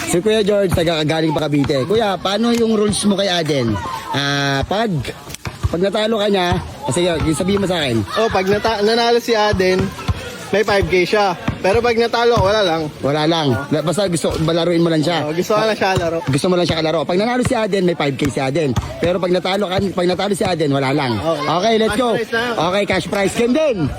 Si Kuya George, galing pa Cavite. Kuya, paano yung rules mo kay Aden? Pag natalo ka niya, sige, sabihin mo sa akin. Pag nanalo si Aden, may 5K siya. Pero pag natalo, wala lang. Wala lang. Basta laruin mo lang siya. Gusto ko na siya laro. Gusto mo lang siya kalaro. Pag nanalo si Aden, may 5K si Aden. Pero pag natalo si Aden, wala lang. Okay, let's go. Okay, cash prize game din.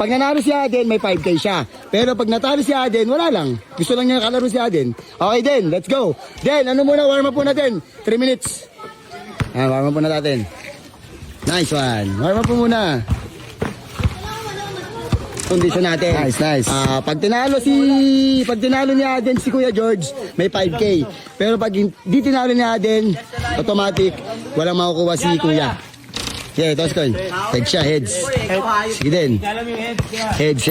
Pag nanalo si Aden, may 5K siya. Pero pag natalo si Aden, wala lang. Gusto lang niya kalaro si Aden. Okay din, let's go. Den, ano muna, warm up muna natin. 3 minutes. Warm up muna natin. Nice one. Warm up muna. Kondisyon natin. Nice. Pag tinalo ni Aden si Kuya George, may 5K. Pero pag hindi tinalo ni Aden, automatic, walang makukuha si Kuya. Okay, toss coin. Heads siya, heads. Sige din. Heads.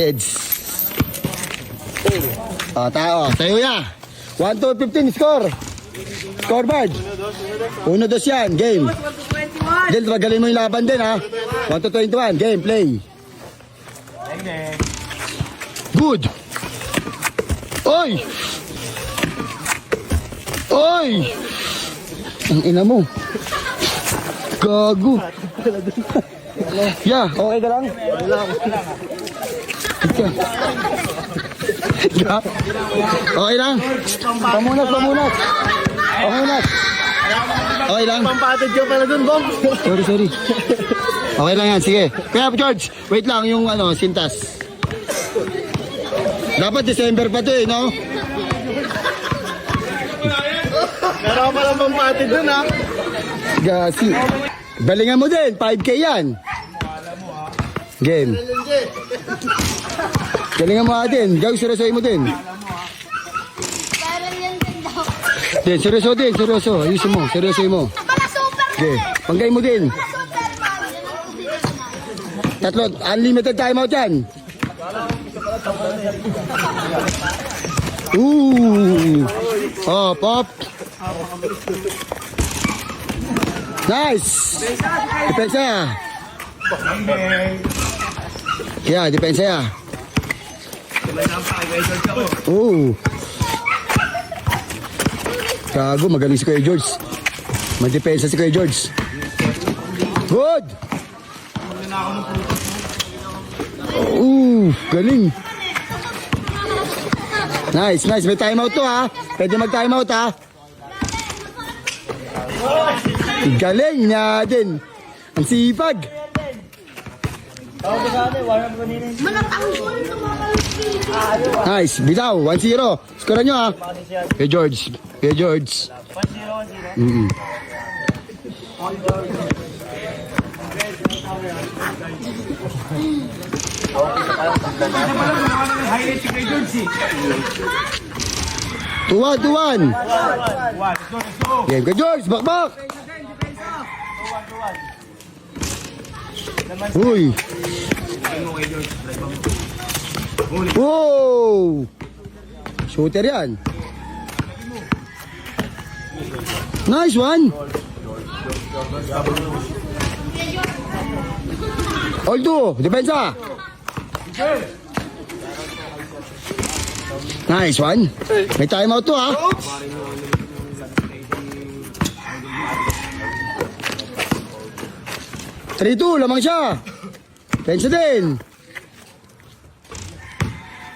Tayo ya. 1 to 15 score. Scoreboard. 1-2 yan, game. Then, magaling mo yung laban din, ha. 1 to 21, game, play. Good. Oy! Ang ina mo. Gago. Yeah, okay ka lang? Yeah. Okay lang? Pamunas. Okay lang? Pampatid ka pala dun, Bong. Sorry. Okay lang yan, sige. Kaya George, wait lang yung sintas. Dapat December pa to no? Meron ka palang pampatid dun, ha? Gasi. Balingan mo din, 5K yan. Game. Galingan mo din, gawin seryosoy mo din. Din, seryoso. Ayusin mo, seryosoy mo. Okay, panggay mo din. Tatlo, unlimited timeout yan. Pop. Nice. Depensa. Yeah, depensa ya. Gago, magaling si Kuya George. Magdepensa si Kuya George. Good. Galing. Nice. May timeout to, ha. Pwede mag-timeout, ha. Galing niya din. Ang sipag. Nice. Bitaw. 1-0. Skora nyo, ha. Kuya George. 1-0. Tuwan. Game ka George, bakbak. Uy. Wow. Shooter yan. Nice one. All-2, depensa. Nice one. May timeout to, ha. Three-two, lamang siya. Pensa din.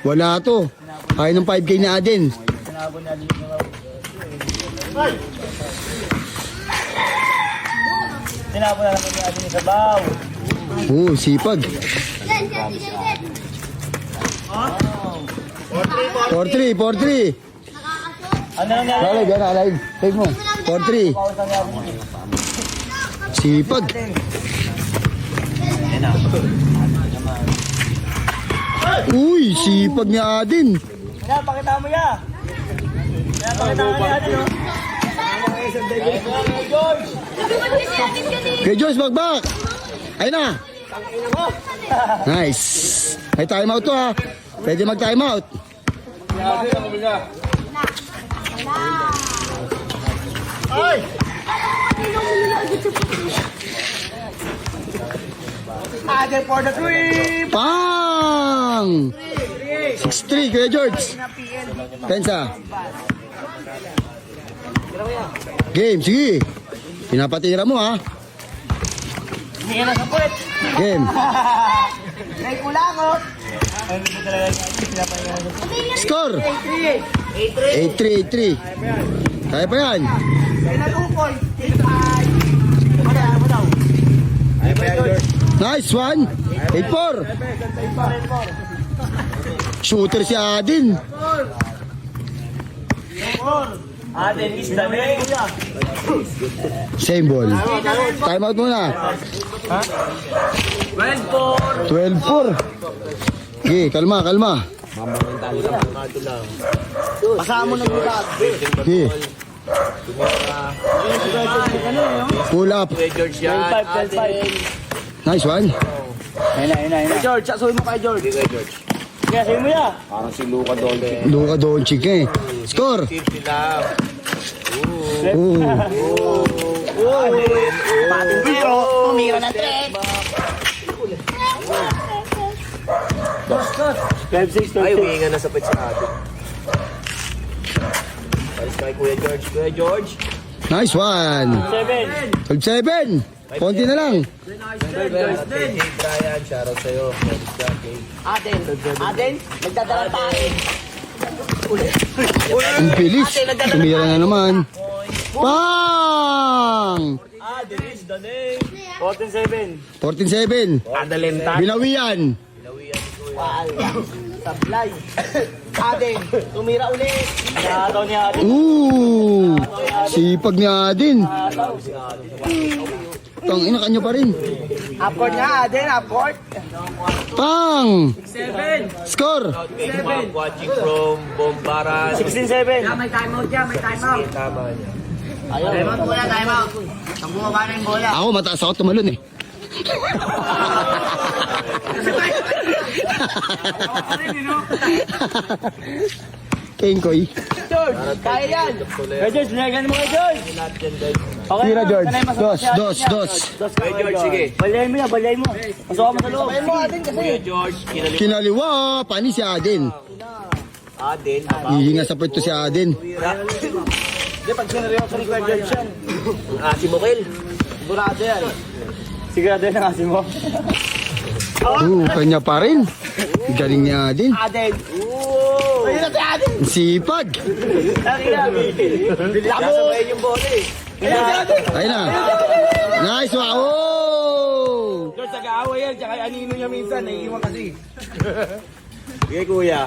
Wala to. Kaya ng 5K ni Aden. Tinapon na naman ni Aden sa baw. Sipag. 4-3. Ano nangyari? Alive. Take mo. 4-3. Sipag. Uy, sipag ni Aden. Pinapakita mo ya. Pinapakita mo ni Aden, no? Kay George, bagbak. Ayun na. Nice. May timeout to, ha. Pwede mag-timeout. Ay! Aden for the three! Pang! 6-3, Kuya George. Pensa. Game, sige. Pinapatira mo ha. Hindi ka na sa puwet. Game. May kulangot. Ay, hindi ko talaga pinapahinga. Score. 8-3. 8-3, 8-3. Kaya pa yan. Pinatukoy. 8-5. Ano daw? Nice one. 8-4. Shooter si Adin. Aden is the name. Same ball. Time out muna. 12-4. Okay, kalma, kalma. Pasama mo na bulag. Okay. Pull up. 12-5. Nice one. Ayun na. George, sasuhin mo kay George. Kaya sa'yo mo ya. Luka Doncic eh. Score. Ooh. Patin pero, tumira ng trek. 12-6. Ay, huminga na sa pet sa atin. Paris kay Kuya George. Kuya George. Nice one. 7. 12-7. Konti na lang. Brian, shoutout sa'yo. Aden, nagdadala tayo. Ang bilis. Tumira na naman. Pang! Aden is the name. 14-7. 14-7. Adalenta. Binawian. Wala. Sablay. Aden, tumira ulit. Nakataw ni Aden. Ooh. Sipag ni Adin. Tangina kanyo pa rin. Upward nga, Aden, upward. Pang! 7. Score. Okay, ma'am, watching from Bombaran. 16-7. May timeout dyan, may timeout. Tama niya. Timeout muna, timeout. Ang bumaba na yung bola. Ako mataas ako tumalon eh. Kengkoy. George, kaya yan. Kaya George, nilagyan mo kay George. Okay, Tira, na, George. sanay mas- Dos, siya- dos, siya, dos. Dos ka Kuya kay George, sige. Balyayin mo yan, balyayin mo. Pasok mo sa loob. Balyayin mo, Aden, kasi. Kuya George, kinalik Kinaliwa. Pani si Adin. Aden. Hihinga sa puwet to si Adin. Hindi, pag sineryoso ni Kuya George yan. Si Mokil. Sigurado yan. Sigurado yan ang asin mo. Kanya pa rin. Galing ni Adin. Aden. Oo. Ayun na si Aden. Sipag. Sasabayin yung bola eh. Ayun na. Nice one. Oh! George, nag-aaway yan. Tsaka anino niya minsan. Naiiwan kasi. Sige, Kuya.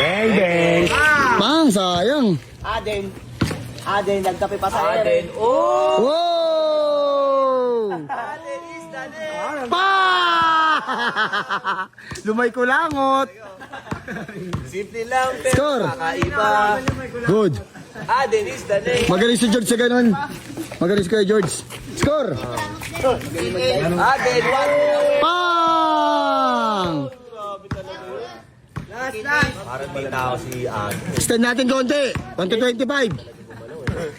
Bang, bang. Pang, sayang. Aden. Aden, nagkape pa sa Aden. Oh! Wow! Aden is the name. Pa! Lumay ko langot. Simple lang, pero Score. kakaiba. Good. Aden is the name. Magaling si George sa ganun. Magaling si Kuya George. Score. Aden, Pang! parang may tao si Aden. Extend natin konti. 1 to 25.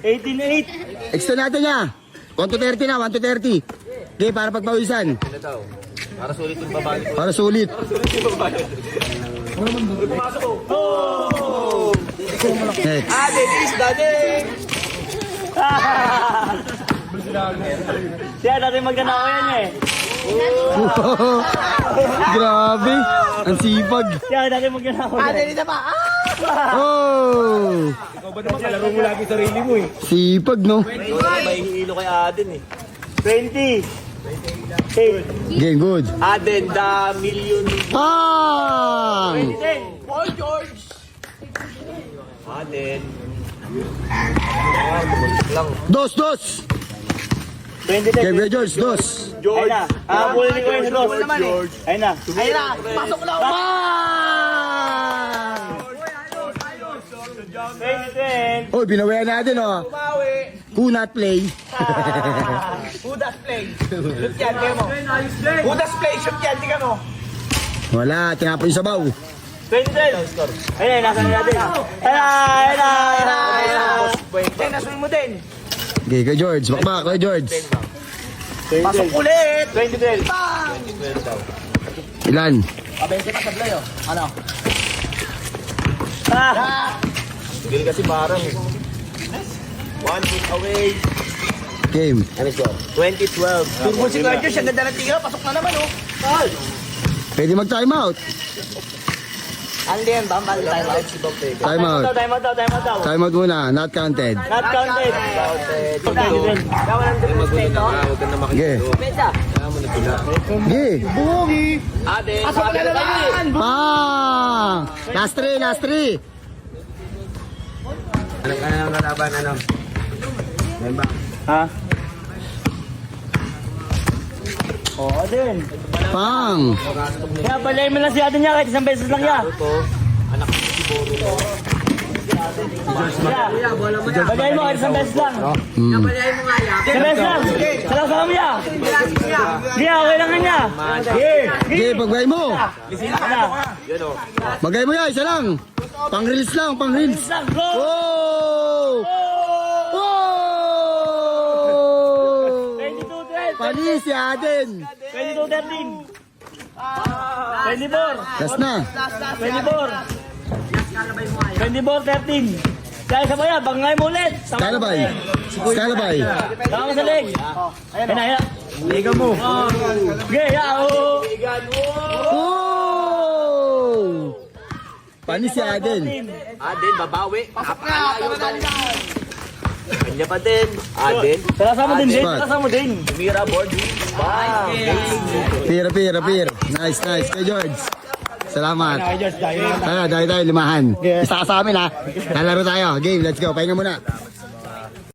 18-8. Extend natin niya. 1 to 30 na, 1 to 30. Okay, para pagpawisan. Ano daw? Para sulit yung babalik ko. Para sulit. Next. Aden is the name. Siya, dati magnanakaw yan eh. Grabe. Ang sipag. Siya, dati magnanakaw yan. Aden, isa pa. Oh! Ikaw ba naman kalaro mo lagi sarili mo eh? Sipag, no? May hihilo kay Aden eh. 20. 8. Game, good. Aden, the million. Pang! 10. Paul George. Aden. Lang. Dos, dos! 20-10. Game, Kuya George, dos. Ayun na. Bully ni Kuya George. Ayun na. Ayun na. Pasok na. Pang! 20-10. Oh, binawayan natin, oh. Who not play? Who does play? Shoot yan, kaya mo. Who does play? Shoot yan, tingnan mo. Wala, tinapon yung sabaw. 20-10. Ayun, nasa na natin. Ayun na. Ayun na, swing mo din. Okay, Kuya George. Bakbak, Kuya George. Pasok ulit. 20-12. Ilan? Pabente pa sa play, oh. Ano? Skill kasi parang eh. 1 hit away. Game. Ano score? 2012. Turbo si Cardio, siya ganda ng tira. Pasok na naman, oh. Tol. Pwede mag-time out. Ano yan, bambal time out. Time out. Time out daw. Time out muna. Not counted. Not counted. Huwag ka na Sige. Sige. Aden, Pasok na naman. Pang! Last three, last three. Alam ka na lang nalaban, ano? Ha? Oo din. Pang! Kaya balay mo lang si Aden niya kahit isang beses lang niya. Anak ko si Boro. Balay mo kahit isang beses lang. Hmm. Isang beses lang. Salang sa kami niya. Niya, okay lang niya. Sige, pagbay mo. Ano? Bagay mo yan, isa lang. Pang-release lang, pang-release. Isang go! Oh! Oh! 22-12. Panis si Aden. 22-13. 24. Last na. 24. 24-13. Kaya sa baya, bangay mo ulit. Skalabay. Skalabay. Tama mo sa leg. Ayan na, ayan. Liga mo. Okay, oh. Oh! Panis si Aden. Aden, babawi. Napakalayo ba? Kanya pa din. Aden. Sarasa mo din, Spot. sarasa mo din. Mira board. Wow. Pira, pira, pira. Nice, nice. Kay George. Salamat. Tayo, tayo, limahan. Isa ka sa amin ha. Lalaro tayo. Game, let's go. Pahinga muna.